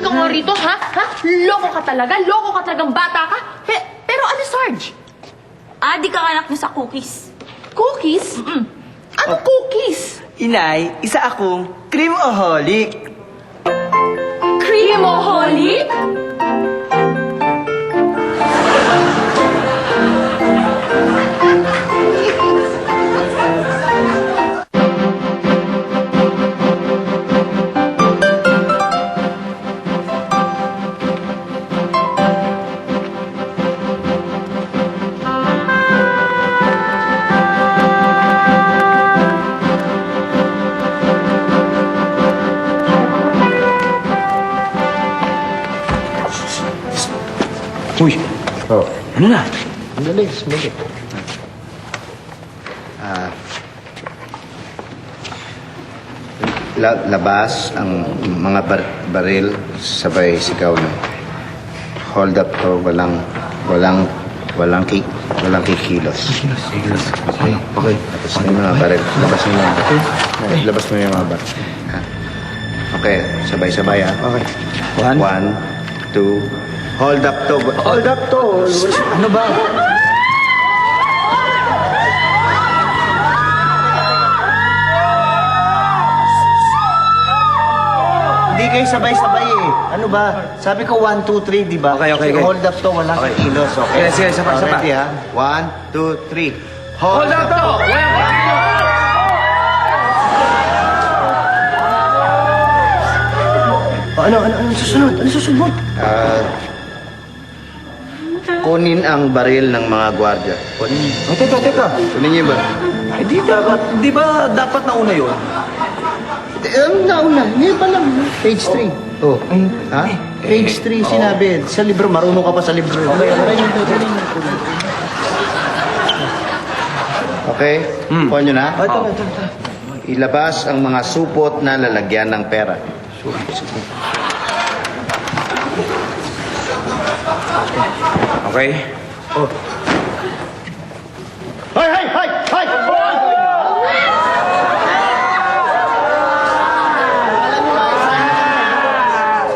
ka nga rito, ha? Ha? Loko ka talaga? Loko ka talagang bata ka? Pero ano, Sarge? Adik ang anak niya sa cookies. Cookies? Ano cookies? Inay, isa akong creamaholic. Creamoholic? Uy, Oh, ano na? sandali, sandali. Labas ang mga baril sabay sigaw na. Hold up to, walang kikilos. Okay, okay. Labas mo yung mga baril. Labas mo yung mga baril. Labas mo yung mga baril. Ha? Okay, sabay-sabay ha. Okay. One, two, hold up to. Hold up to. Ano ba? Hindi kayo sabay-sabay eh. Ano ba? Sabi ko 1, 2, 3, di ba? Okay, okay, Sige, okay. hold up to, walang Okay. kilos, okay? Sige, sige, sabay, sabay. Ready ha? 1, 2, 3. Hold up to! Ano susunod? Ano susunod? Kunin ang baril ng mga gwardiya. Kunin. Oh, teka. Kunin niyo ba? Eh, di ba dapat nauna yun? Nauna. Ngayon pa lang. Page 3. Oh. Ha? Page 3 sinabi. Sa libro. Marunong ka pa sa libro. Okay? Kuha nyo na? Ito. Ilabas ang mga supot na lalagyan ng pera. Okay. Hoy!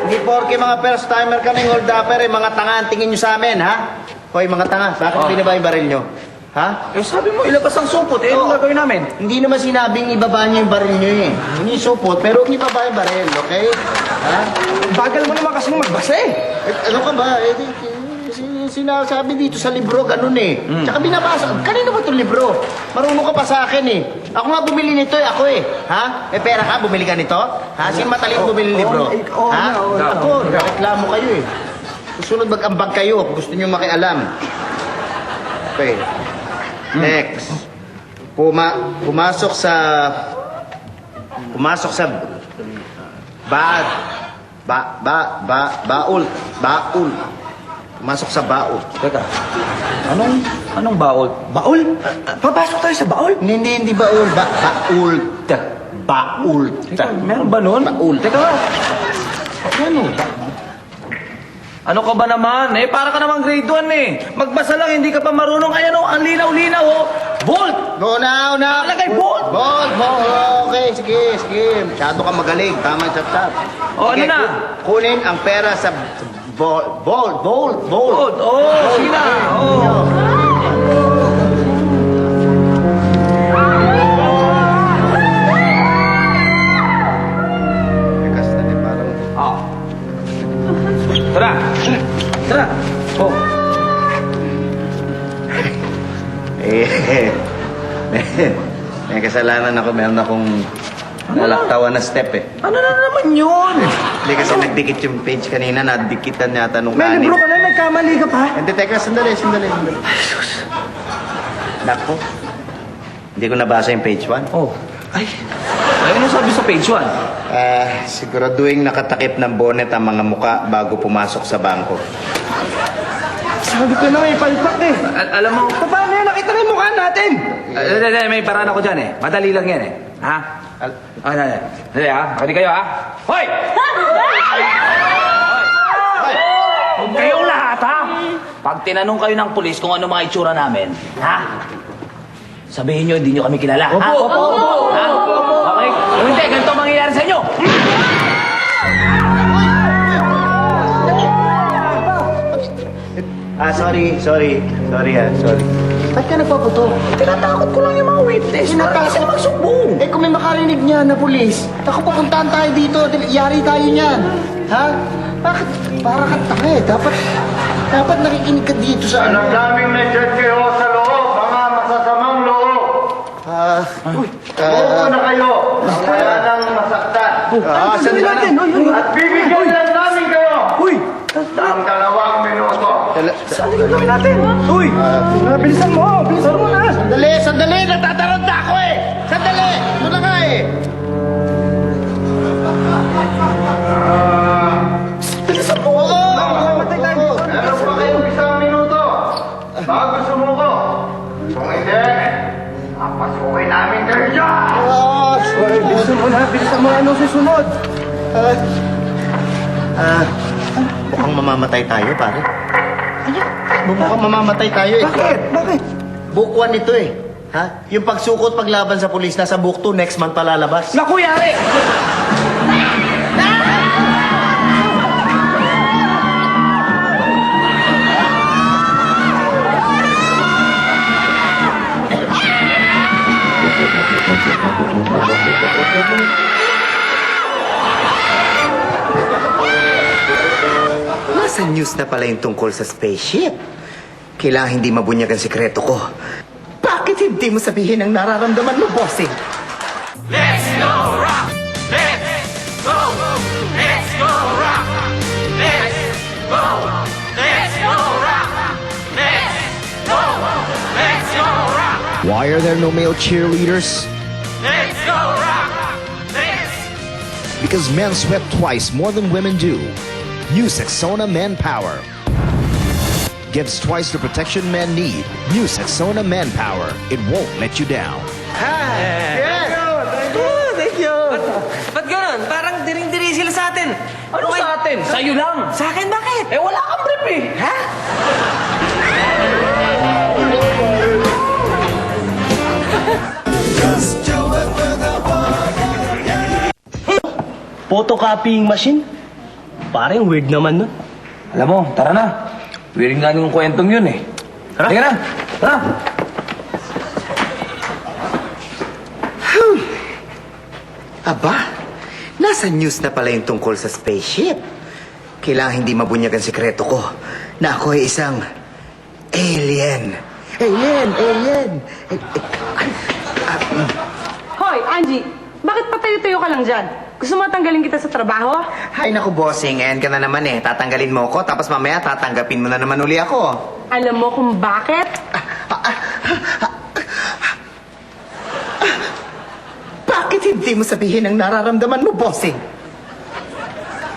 Hindi porke mga first timer kaming hold upper eh, mga tanga ang tingin nyo sa amin, ha? Hoy, mga tanga, bakit binaba yung baril nyo? Ha? Eh, sabi mo, ilabas ang supot. Eh, anong gagawin namin? Hindi naman sinabing ibaba nyo yung baril nyo eh. Hindi supot, pero huwag ibaba yung baril, okay? Ha? Bagal mo naman kasi magbasa eh. Ano ka ba? Sinasabi dito sa libro, ganun eh. Tsaka binabasa. Kanino ba itong libro? Marunong ka pa sa akin eh. Ako nga bumili nito eh, ako eh. Ha? May pera ka? Bumili ka nito? Ha? Sino matalino bumili ng libro? Ha? Ako, reklamo kayo eh. Susunod mag-ambag kayo kung gusto nyo makialam. Okay. Next. Pumasok sa baul. Pumasok sa baul. Teka. Anong baul? Baul? Papasok tayo sa baul? Hindi baul. Baul. Baul. Teka, meron ba nun? Baul. Teka. Ano? Ano ka ba naman? Eh, para ka naman grade 1 eh. Magbasa lang, hindi ka pa marunong. Ayan oh, ang linaw-linaw oh. Bolt! Una. Alagay, bolt! Bolt. Okay, sige. Masyado ka magaling. Tama, chap. Oh, ano na? Kunin ang pera sa bolt. Bolt! Oh, sige na. Oh. Tekas na din parang... Ah. Tara. Oh. May kasalanan ako. Meron akong nalaktawan na step eh. Ano na naman yun? Hindi kasi nagdikit yung page kanina. Nadikitan yata nung May libro ka na, nagkamali ka pa. Hindi, teka, sandali. Nako. Hindi ko nabasa yung page 1. Oh. Ay, ano sabi sa page 1? Siguraduhin nakatakip ng bonnet ang mga muka bago pumasok sa bangko. Sabi ko na may palpak eh. Alam mo, paano yan? Nakita na yung mukha natin. May paraan ako dyan eh. Madali lang yan eh. Ha? Dali ha? Makinig kayo ha? Hoy! Kayong lahat ha? Pag tinanong kayo ng pulis kung ano mga itsura namin, ha? Sabihin nyo, hindi nyo kami kilala. Ha? Opo. Ha? Okay? Kung hindi, ganito ang mangyayari sa inyo. Sorry. Sorry, sorry. Ba't ka nagpaputo? Tinatakot ko lang yung mga witness. Para kasi magsumbong. Eh, kung may makarinig niya na pulis, ako pupuntahan tayo dito. Yari tayo niyan. Ha? Bakit? Para kang tanga eh. Dapat nakikinig ka dito sa ano. Alam naming na-chat kayo sa loob, mga masasamang loob. Buko na kayo. Kaya nang masaktan. Sandali natin. At bibigyan lang namin kayo. Ng 2 minuto. Saan yung gawin natin? Uy! Bilisan mo na! Sandali. Natataranta ako eh. Sandali. Ito na nga eh. Bilisan mo! Mamatay tayo! Meron pa kayong 1 minuto. Bago sumuko. Kung hindi, papasukin namin kayo dyan. Bilisan mo na! Anong susunod? Mukhang mamamatay tayo, pare. Mukhang mamamatay tayo eh. Bakit? Book 1 ito eh. Ha? Yung pagsukot paglaban sa pulis, nasa book 2, next month palalabas. Naku, yari! Nasa news na pala yung tungkol sa spaceship. Kailangan hindi mabunyag ang sikreto ko. Bakit hindi mo sabihin ang nararamdaman mo, bossing? Why are there no male cheerleaders? Because men sweat twice more than women do. New Saxona Manpower gives twice the protection men need. New Saxona Manpower. It won't let you down. Thank you! Ba't ganun? Parang diring-diri sila sa atin. Ano sa atin? Sa'yo lang! Sa akin, bakit? Eh, wala kang brief eh! Ha? Photocopying machine? Parang weird naman nun. Alam mo, tara na. Wiring nga yung kwentong yun eh. Tara. Tara na! Tara! Aba, nasa news na pala yung tungkol sa spaceship. Kailangan hindi mabunyag ang sikreto ko na ako ay isang alien. Alien! Hoy, Angie, bakit patayo-tayo ka lang dyan? Gusto mo tanggalin kita sa trabaho? Hay naku, bossing. Ayan ka na naman eh. Tatanggalin mo ko, tapos mamaya tatanggapin mo na naman uli ako. Alam mo kung bakit? Bakit hindi mo sabihin ang nararamdaman mo, bossing?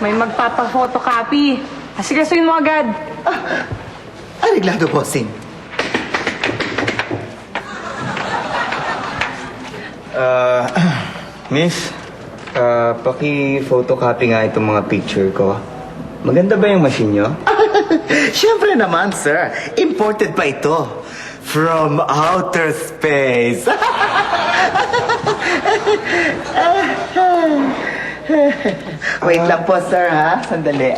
May magpapa-photocopy. Asigasuin mo agad. Ariglado, bossing. Miss, paki-photocopy nga itong mga picture ko. Maganda ba yung machine nyo? Siyempre naman, sir. Imported pa ito. From outer space. Wait lang po, sir, ha? Sandali.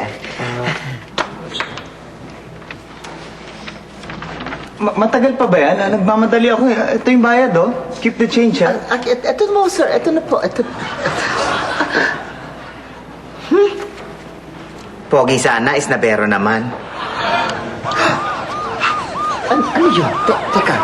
Matagal pa ba yan? Nagmamadali ako. Ito yung bayad, oh. Keep the change, ha? Ito mo, sir. Ito na po. Ito. Pogi sana, isnabero naman. Ano yun? Teka.